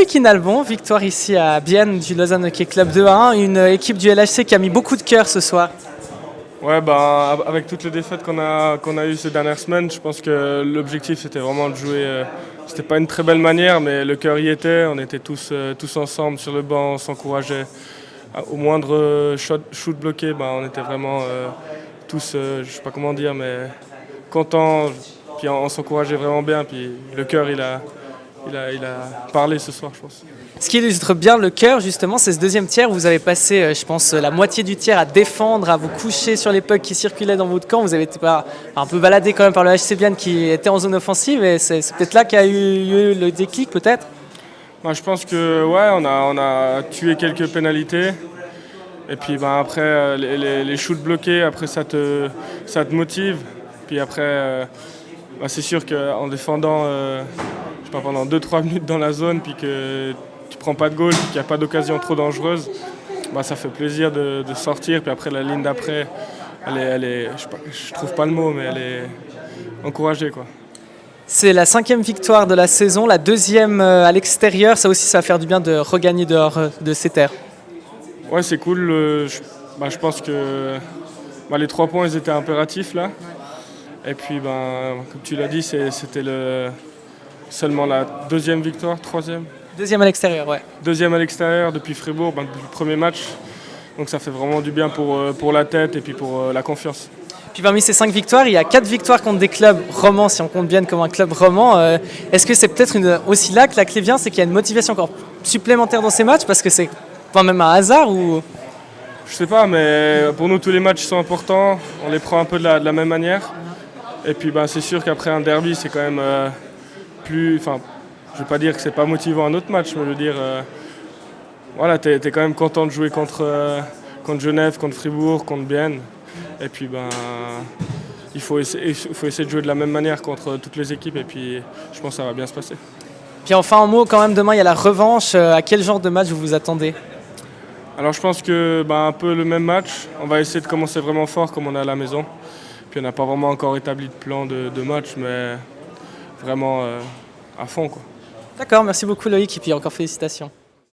Loïc Hinalbon, victoire ici à Bienne du Lausanne Hockey Club 2-1, une équipe du LHC qui a mis beaucoup de cœur ce soir. Ouais, avec toutes les défaites qu'on a eues ces dernières semaines, je pense que l'objectif c'était vraiment de jouer. C'était pas une très belle manière, mais le cœur y était. On était tous ensemble sur le banc, on s'encourageait. Au moindre shoot bloqué, on était vraiment tous, je sais pas comment dire, mais contents. Puis on s'encourageait vraiment bien. Puis le cœur, il a parlé ce soir, je pense. Ce qui illustre bien le cœur, justement, c'est ce deuxième tiers où vous avez passé, je pense, la moitié du tiers à défendre, à vous coucher sur les pucks qui circulaient dans votre camp. Vous avez été un peu baladé quand même par le HC Bienne qui était en zone offensive et c'est peut-être là qu'a eu le déclic, peut-être. Je pense que ouais, on a tué quelques pénalités. Et puis après, les shoots bloqués, après ça te motive. Puis après, c'est sûr qu'en défendant pendant 2-3 minutes dans la zone, puis que tu prends pas de goal, qu'il n'y a pas d'occasion trop dangereuse, ça fait plaisir de sortir. Puis après, la ligne d'après, elle est je trouve pas le mot, mais elle est encouragée, quoi. C'est la 5e victoire de la saison, la 2e à l'extérieur. Ça aussi, ça va faire du bien de regagner dehors de ces terres. Ouais, c'est cool. Je pense que les 3 points, ils étaient impératifs là. Et puis, comme tu l'as dit, c'était seulement la 2e victoire, 3e. 2e à l'extérieur, ouais. 2e à l'extérieur depuis Fribourg, depuis le premier match. Donc ça fait vraiment du bien pour la tête et puis pour la confiance. Puis parmi ces 5 victoires, il y a 4 victoires contre des clubs romans, si on compte bien comme un club roman. Est-ce que c'est peut-être aussi là que la clé vient, c'est qu'il y a une motivation encore supplémentaire dans ces matchs, parce que c'est pas même un hasard ou... Je sais pas, mais pour nous tous les matchs sont importants, on les prend un peu de la même manière. Et puis c'est sûr qu'après un derby, c'est quand même plus... Enfin, je vais pas dire que c'est pas motivant un autre match, mais je veux dire... voilà, t'es quand même content de jouer contre Genève, contre Fribourg, contre Bienne. Et puis il faut essayer de jouer de la même manière contre toutes les équipes et puis je pense que ça va bien se passer. Puis enfin un mot quand même, demain il y a la revanche. À quel genre de match vous vous attendez? Alors je pense que un peu le même match. On va essayer de commencer vraiment fort comme on est à la maison. Puis on n'a pas vraiment encore établi de plan de match, mais vraiment à fond, quoi. D'accord, merci beaucoup Loïc et puis encore félicitations.